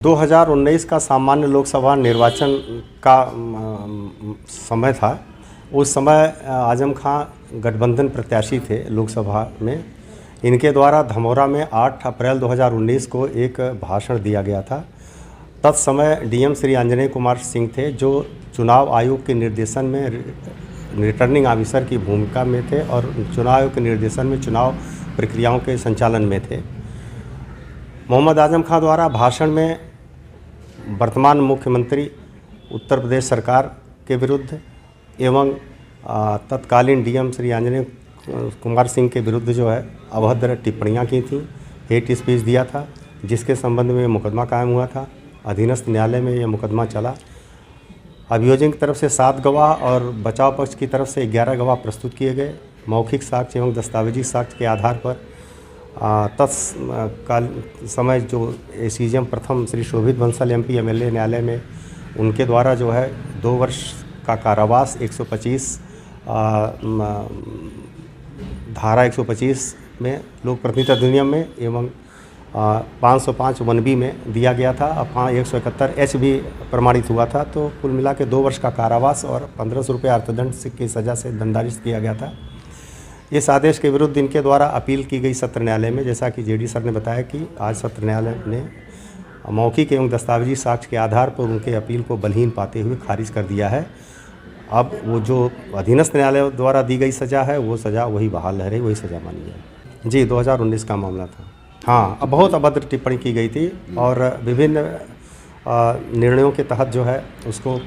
2019 का सामान्य लोकसभा निर्वाचन का समय था। उस समय आजम खां गठबंधन प्रत्याशी थे लोकसभा में। इनके द्वारा धमोरा में 8 अप्रैल 2019 को एक भाषण दिया गया था। तत्समय डीएम श्री अंजनेय कुमार सिंह थे, जो चुनाव आयोग के निर्देशन में रिटर्निंग ऑफिसर की भूमिका में थे और चुनाव आयोग के निर्देशन में चुनाव प्रक्रियाओं के संचालन में थे। मोहम्मद आजम खां द्वारा भाषण में वर्तमान मुख्यमंत्री उत्तर प्रदेश सरकार के विरुद्ध एवं तत्कालीन डीएम श्री अंजनेय कुमार सिंह के विरुद्ध जो है अभद्र टिप्पणियां की थी, हेट स्पीच दिया था, जिसके संबंध में मुकदमा कायम हुआ था। अधीनस्थ न्यायालय में यह मुकदमा चला। अभियोजन की तरफ से 7 गवाह और बचाव पक्ष की तरफ से 11 गवाह प्रस्तुत किए गए। मौखिक साक्ष्य एवं दस्तावेजी साक्ष्य के आधार पर तत्काल समय जो एसीजेएम प्रथम श्री शोभित बंसल एमपी एमएलए न्यायालय में उनके द्वारा जो है 2 वर्ष का कारावास 125 धारा 125 में लोक प्रतिनिधित्व अधिनियम में एवं 505 1B में दिया गया था। 171 H भी प्रमाणित हुआ था। तो कुल मिला के 2 वर्ष का कारावास और 1500 रुपये अर्थदंड की सज़ा से दंडारित किया गया था। इस आदेश के विरुद्ध इनके द्वारा अपील की गई सत्र न्यायालय में। जैसा कि जेडी सर ने बताया कि आज सत्र न्यायालय ने मौखिक एवं दस्तावेजी साक्ष्य के आधार पर उनके अपील को बलहीन पाते हुए खारिज कर दिया है। अब वो जो अधीनस्थ न्यायालय द्वारा दी गई सज़ा है वो सज़ा वही बहाल रह रही, वही सज़ा मानी है। जी, 2019 का मामला था। हाँ, अब बहुत अभद्र टिप्पणी की गई थी और विभिन्न निर्णयों के तहत जो है उसको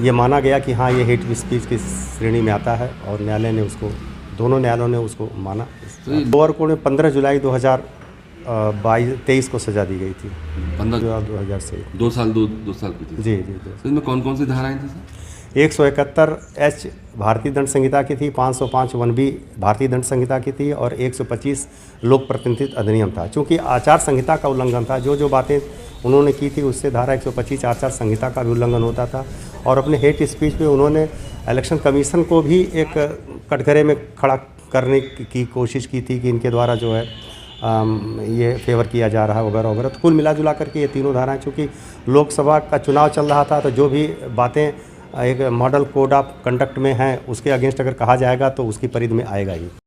ये माना गया कि हाँ, ये हेट स्पीच की श्रेणी में आता है और न्यायालय ने उसको, दोनों न्यायालयों ने उसको माना। लोअर कोर्ट में 15 जुलाई 2023 को सजा दी गई थी। 15 जुलाई 2000 से 2 साल की थी। जी। इसमें कौन कौन सी धाराएं थी सर? 171 H भारतीय दंड संहिता की थी, 505 1B भारतीय दंड संहिता की थी और 125 लोक प्रतिनिधित्व अधिनियम था। चूँकि आचार संहिता का उल्लंघन था, जो बातें उन्होंने की थी उससे धारा 125 आचार संहिता का भी उल्लंघन होता था। और अपने हेट स्पीच पे उन्होंने इलेक्शन कमीशन को भी एक कटघरे में खड़ा करने की कोशिश की थी कि इनके द्वारा जो है ये फेवर किया जा रहा है वगैरह वगैरह। तो कुल मिला जुला करके ये तीनों धाराएं, चूँकि लोकसभा का चुनाव चल रहा था, तो जो भी बातें एक मॉडल कोड ऑफ कंडक्ट में हैं उसके अगेंस्ट अगर कहा जाएगा तो उसकी परिधि में आएगा ही।